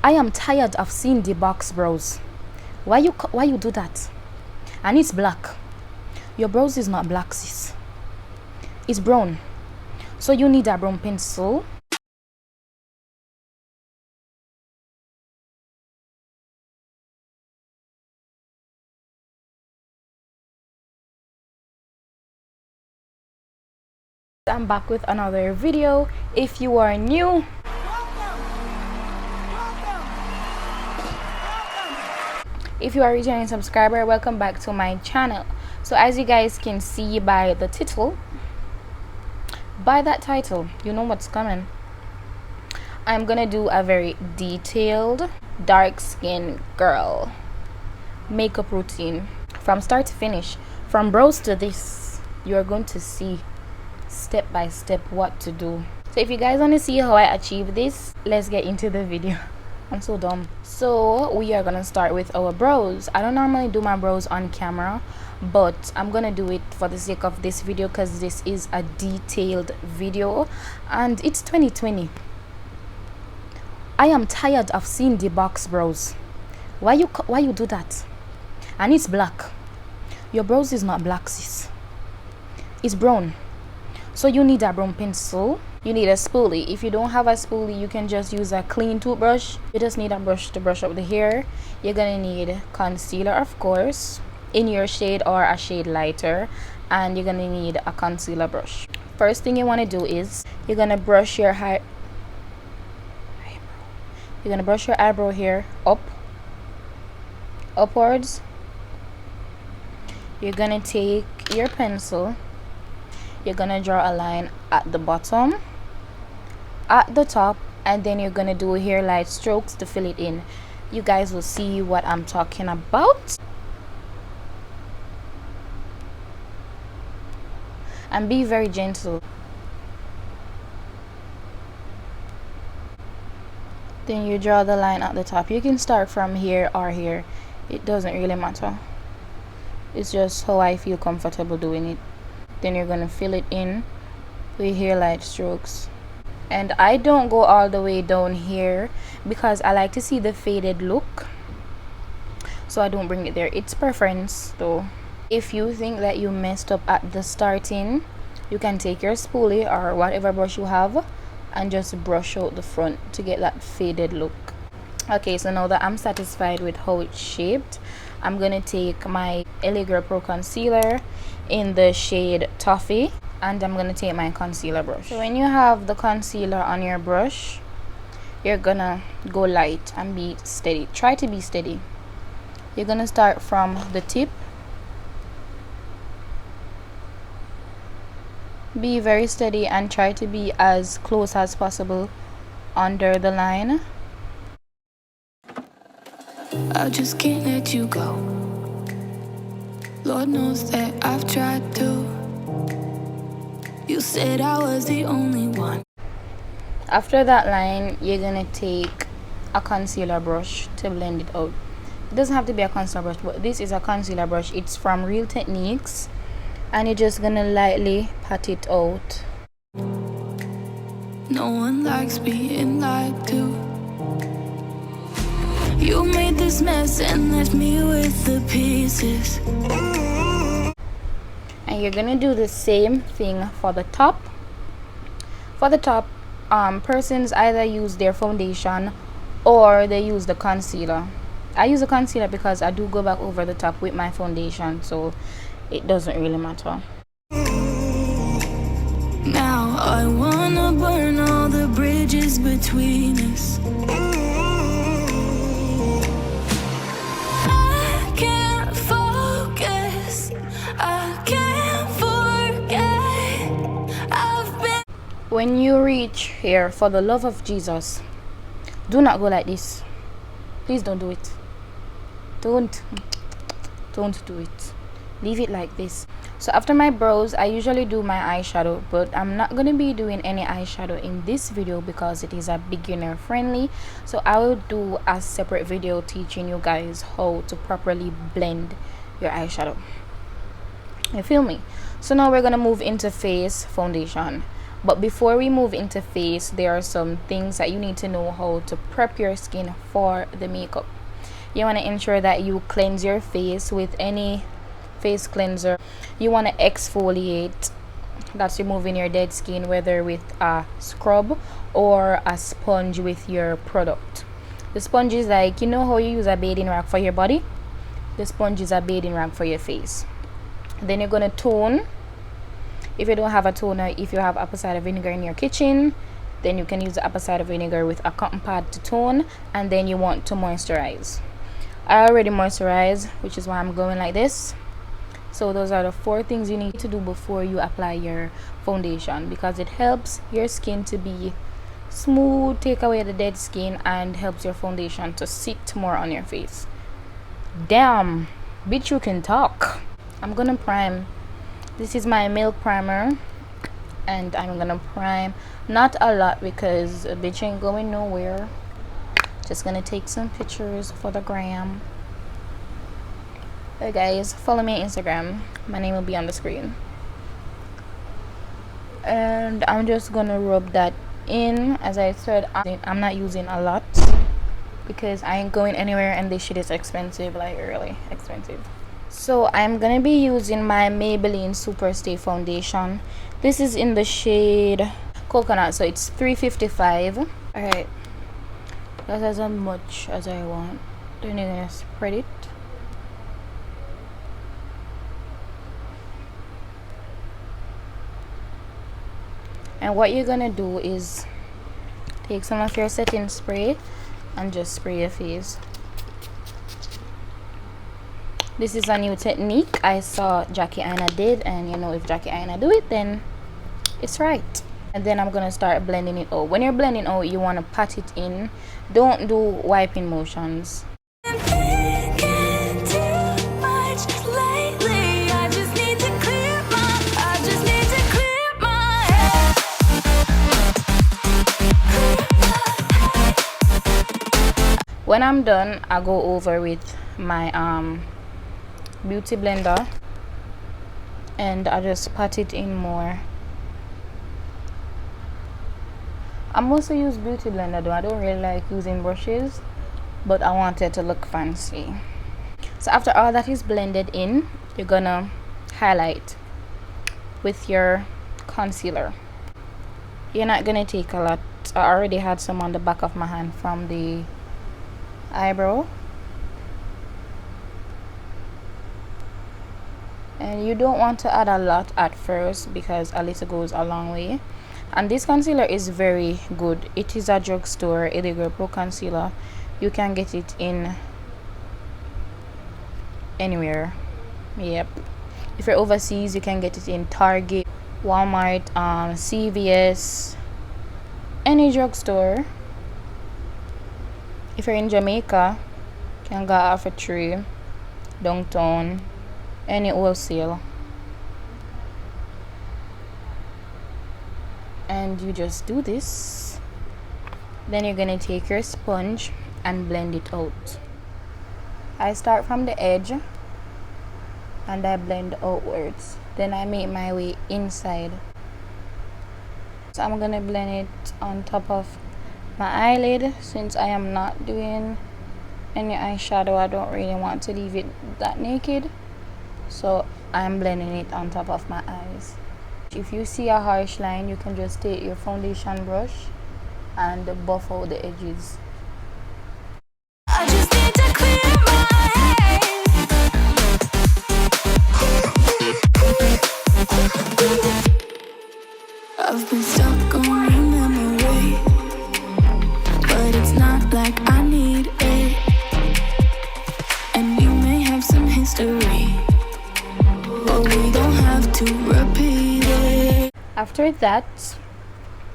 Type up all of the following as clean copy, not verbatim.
I am tired of seeing the box brows. Why you do that? And it's black. Your brows is not black, sis. It's brown. So you need a brown pencil. I'm back with another video. If you are new, if you are a returning subscriber, welcome back to my channel. So as you guys can see by the title, you know what's coming. I'm gonna do a very detailed dark skin girl makeup routine from start to finish, from brows to this. You are going to see step by step what to do. So if you guys want to see how I achieve this, let's get into the video. I'm so dumb. So we are gonna start with our brows. I don't normally do my brows on camera, but I'm gonna do it for the sake of this video because this is a detailed video and it's 2020. I am tired of seeing the box brows. Why you do that? And it's black. Your brows is not black, sis. It's brown. So you need a brown pencil. You need a spoolie. If you don't have a spoolie, you can just use a clean toothbrush. You just need a brush to brush up the hair. You're gonna need concealer, of course, in your shade or a shade lighter, and you're gonna need a concealer brush. First thing you want to do is you're gonna brush your eyebrow hair upwards. You're gonna take your pencil. You're gonna draw a line at the bottom, at the top, and then you're gonna do hair light strokes to fill it in. You guys will see what I'm talking about. And be very gentle. Then you draw the line at the top. You can start from here or here. It doesn't really matter. It's just how I feel comfortable doing it. Then you're gonna fill it in with hair light strokes. And I don't go all the way down here because I like to see the faded look, so I don't bring it there. It's preference though. If you think that you messed up at the starting, you can take your spoolie or whatever brush you have and just brush out the front to get that faded look. Okay, so now that I'm satisfied with how it's shaped, I'm gonna take my LA Girl Pro concealer in the shade Toffee, and I'm gonna take my concealer brush. So when you have the concealer on your brush, you're gonna go light and be steady. Try to be steady. You're gonna start from the tip. Be very steady and try to be as close as possible under the line. I just can't let you go. Lord knows that I've tried to. You said I was the only one. After that line, you're gonna take a concealer brush to blend it out. It doesn't have to be a concealer brush, but this is a concealer brush. It's from Real Techniques, and you're just gonna lightly pat it out. No one likes being lied to. You made this mess and left me with the pieces. And you're gonna do the same thing for the top. For the top, persons either use their foundation or they use the concealer. I use the concealer because I do go back over the top with my foundation, so it doesn't really matter. Now I wanna burn all the bridges between us. I can't focus. I can't forget. I've been. When you reach here, for the love of Jesus, do not go like this. Please don't do it. Don't do it. Leave it like this. So after my brows, I usually do my eyeshadow, but I'm not going to be doing any eyeshadow in this video because it is a beginner friendly. So I will do a separate video teaching you guys how to properly blend your eyeshadow. You feel me? So now we're going to move into face foundation. But before we move into face, there are some things that you need to know how to prep your skin for the makeup. You want to ensure that you cleanse your face with any face cleanser. You want to exfoliate, that's removing your dead skin, whether with a scrub or a sponge with your product. The sponge is like, you know how you use a bathing rag for your body? The sponge is a bathing rag for your face. Then you're gonna tone. If you don't have a toner, if you have apple cider vinegar in your kitchen, then you can use the apple cider vinegar with a cotton pad to tone. And then you want to moisturize. I already moisturize, which is why I'm going like this. So those are the 4 things you need to do before you apply your foundation, because it helps your skin to be smooth, take away the dead skin, and helps your foundation to sit more on your face. Damn, bitch, you can talk. I'm gonna prime. This is my milk primer, and I'm gonna prime not a lot because a bitch ain't going nowhere. Just gonna take some pictures for the gram. Hey guys, follow me on Instagram. My name will be on the screen. And I'm just gonna rub that in. As I said, I'm not using a lot because I ain't going anywhere and this shit is expensive, like really expensive. So I'm gonna be using my Maybelline Superstay foundation. This is in the shade Coconut, so it's 355. Alright, that's as much as I want. Then you're gonna spread it. And what you're gonna do is take some of your setting spray and just spray your face. This is a new technique I saw Jackie Aina did, and you know, if Jackie Aina do it, then it's right. And then I'm gonna start blending it out. When you're blending out, you want to pat it in. Don't do wiping motions. When I'm done, I go over with my beauty blender and I just pat it in more. I mostly use beauty blender though. I don't really like using brushes, but I want it to look fancy. So after all that is blended in, you're gonna highlight with your concealer. You're not gonna take a lot. I already had some on the back of my hand from the eyebrow, and you don't want to add a lot at first because a little goes a long way. And this concealer is very good. It is a drugstore Elegant Pro concealer. You can get it in anywhere. Yep, if you're overseas, you can get it in Target, Walmart, CVS, any drugstore. If you're in Jamaica, you can go off a tree, downtown, any wholesale. And you just do this. Then you're gonna take your sponge and blend it out. I start from the edge and I blend outwards. Then I make my way inside. So I'm gonna blend it on top of my eyelid. Since I am not doing any eyeshadow, I don't really want to leave it that naked, so I'm blending it on top of my eyes. If you see a harsh line, you can just take your foundation brush and buff out the edges. I just need to clear my head. I've been stuck on your memory, but it's not like I need it. And you may have some history, but we don't have to repeat it. After that,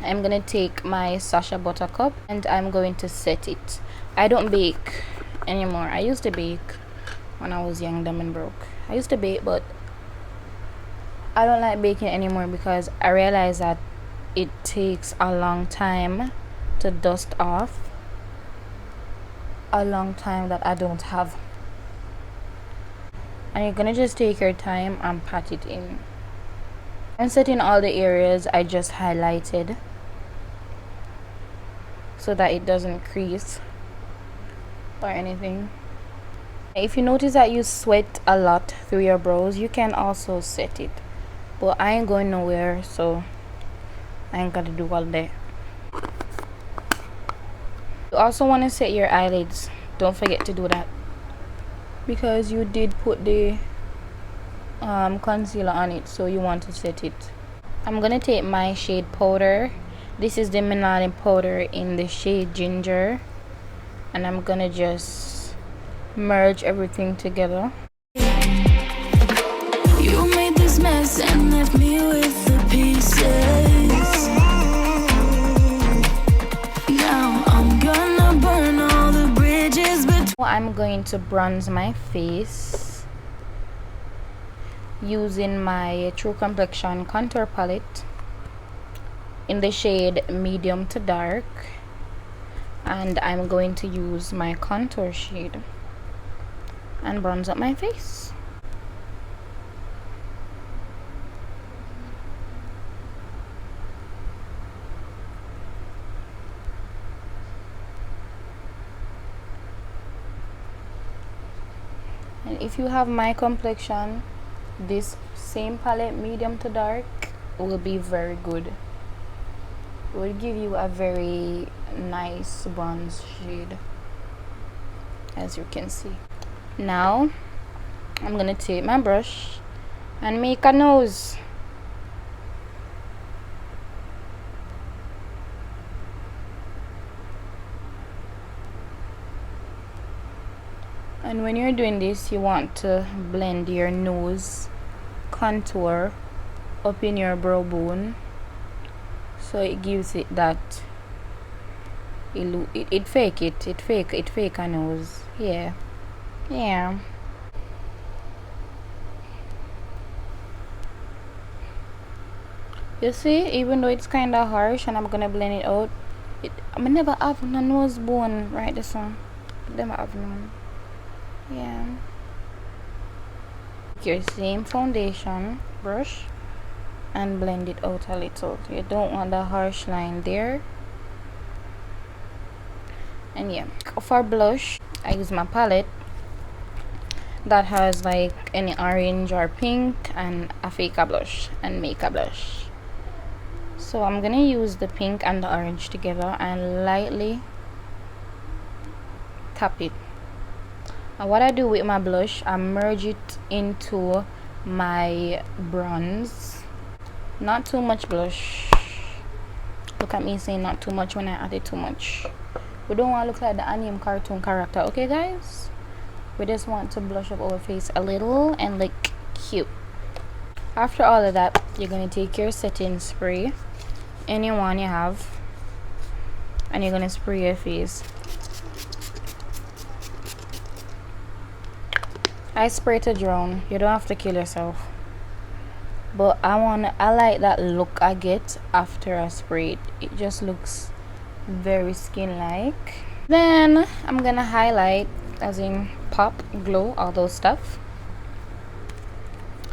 I'm gonna take my Sacha Buttercup and I'm going to set it. I don't bake anymore. I used to bake when I was young, dumb and broke. I used to bake, but I don't like baking anymore because I realize that it takes a long time to dust off. A long time that I don't have. And you're gonna just take your time and pat it in. And setting all the areas I just highlighted so that it doesn't crease or anything. If you notice that you sweat a lot through your brows, you can also set it, but I ain't going nowhere, so I ain't gonna do all that. You also want to set your eyelids. Don't forget to do that, because you did put the concealer on it, so you want to set it. I'm gonna take my shade powder. This is the Maybelline powder in the shade Ginger, and I'm gonna just merge everything together. You made this mess and left me with the pieces. Now I'm gonna burn all the bridges between. I'm going to bronze my face using my True Complexion contour palette in the shade medium to dark, and I'm going to use my contour shade and bronze up my face. And if you have my complexion, this same palette medium to dark will be very good. It will give you a very nice bronze shade, as you can see. Now I'm gonna take my brush and make a nose. And when you're doing this, you want to blend your nose contour up in your brow bone, so it gives it that it fake a nose. Yeah. You see, even though it's kind of harsh and I'm gonna blend it out, I never have no nose bone right this one. Never have none. Yeah. Take your same foundation brush and blend it out a little. You don't want the harsh line there. And yeah, for blush, I use my palette that has like any orange or pink and a fake blush and make a blush. So I'm gonna use the pink and the orange together and lightly tap it. And what I do with my blush, I merge it into my bronze. Not too much blush. Look at me saying not too much when I added too much. We don't want to look like the anime cartoon character, okay guys? We just want to blush up our face a little and look cute. After all of that, you're going to take your setting spray, any one you have, and you're going to spray your face. I spray to drown. You don't have to kill yourself. But I like that look I get after I spray it. It just looks very skin-like. Then I'm gonna highlight, as in pop, glow, all those stuff.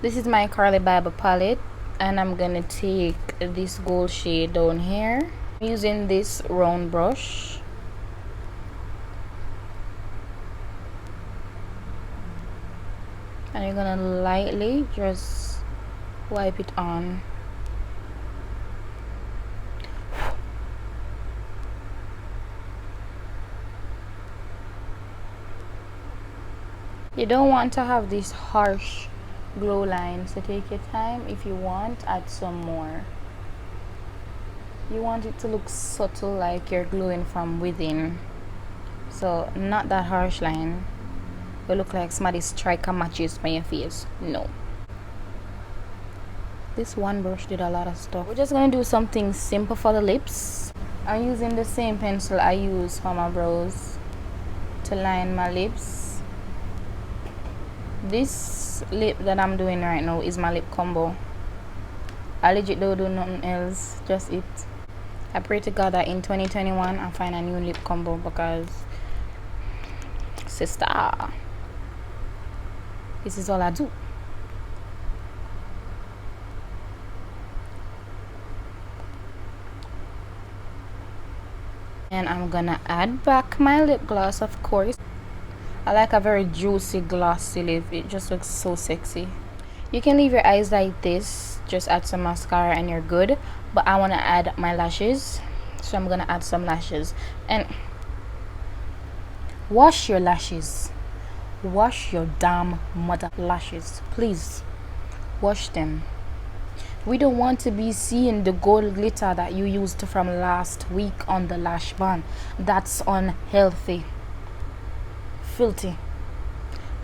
This is my Carly Bible palette, and I'm gonna take this gold shade down here. I'm using this round brush. And you're gonna lightly just wipe it on. You don't want to have this harsh glow line, so take your time. If you want, add some more. You want it to look subtle, like you're glowing from within, so not that harsh line. You look like somebody strike a matches by your face. No. This one brush did a lot of stuff. We're just gonna do something simple for the lips. I'm using the same pencil I use for my brows to line my lips. This lip that I'm doing right now is my lip combo. I legit don't do nothing else, just it. I pray to God that in 2021 I find a new lip combo, because sister, this is all I do. And I'm gonna add back my lip gloss, of course. I like a very juicy glossy lip. It just looks so sexy. You can leave your eyes like this, just add some mascara and you're good. But I want to add my lashes, so I'm gonna add some lashes. And wash your lashes. Wash your damn mother lashes, please. Wash them. We don't want to be seeing the gold glitter that you used from last week on the lash band. That's unhealthy, filthy.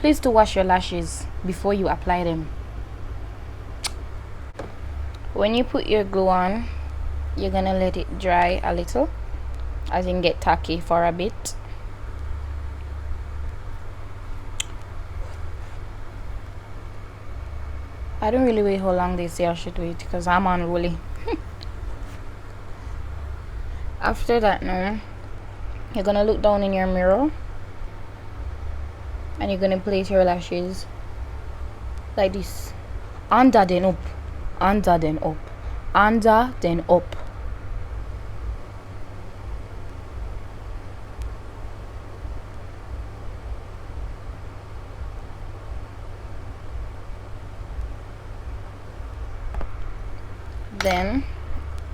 Please to wash your lashes before you apply them. When you put your glue on, you're gonna let it dry a little, as in get tacky for a bit. I don't really wait how long they say I should wait because I'm unruly. After that, now you're gonna look down in your mirror and you're gonna place your lashes like this, under then up, under then up, under then up. Then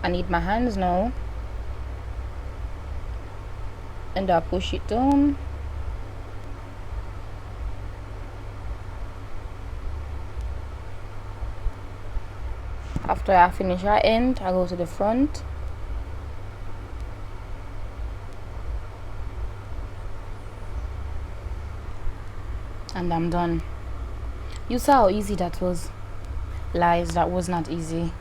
I need my hands now, and I push it down. After I finish our end, I go to the front. And I'm done. You saw how easy that was. Lies, that was not easy.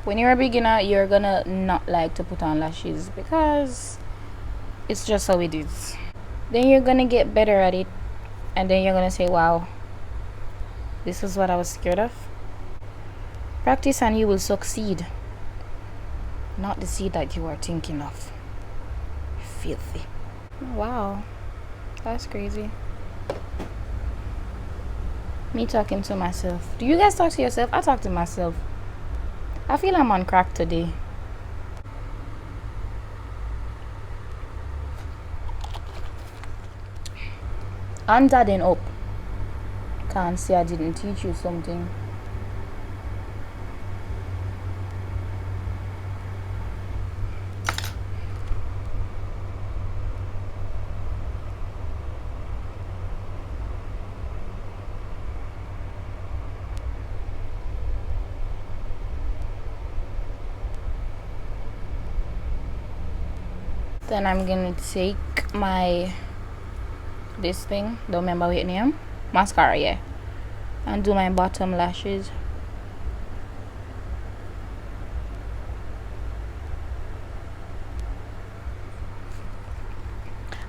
When you're a beginner, you're gonna not like to put on lashes because it's just how it is. Then you're gonna get better at it, and then you're gonna say, wow, this is what I was scared of. Practice and you will succeed, not the seed that you are thinking of. Filthy. Wow, that's crazy. Me talking to myself. Do you guys talk to yourself? I talk to myself. I feel I'm on crack today. Under then up. Can't say I didn't teach you something. Then I'm gonna take my this thing, don't remember what name, mascara, yeah, and do my bottom lashes.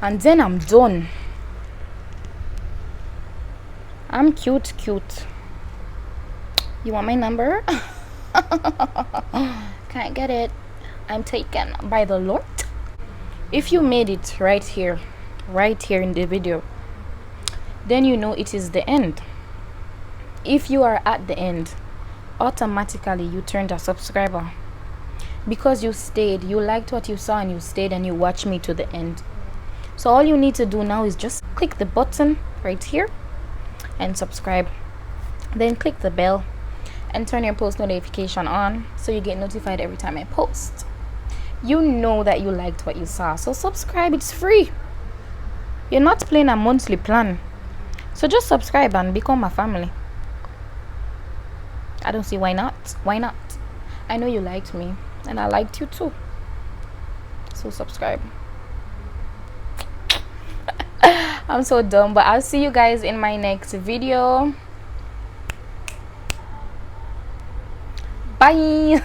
And then I'm done. I'm cute. You want my number? Can't get it. I'm taken by the Lord. If you made it right here in the video, then you know it is the end. If you are at the end, automatically you turned a subscriber because you stayed, you liked what you saw, and you stayed and you watched me to the end. So all you need to do now is just click the button right here and subscribe, then click the bell and turn your post notification on so you get notified every time I post. You know that you liked what you saw, so subscribe. It's free. You're not playing a monthly plan, so just subscribe and become a family. I don't see why not. I know you liked me and I liked you too, so subscribe. I'm so dumb, but I'll see you guys in my next video. Bye.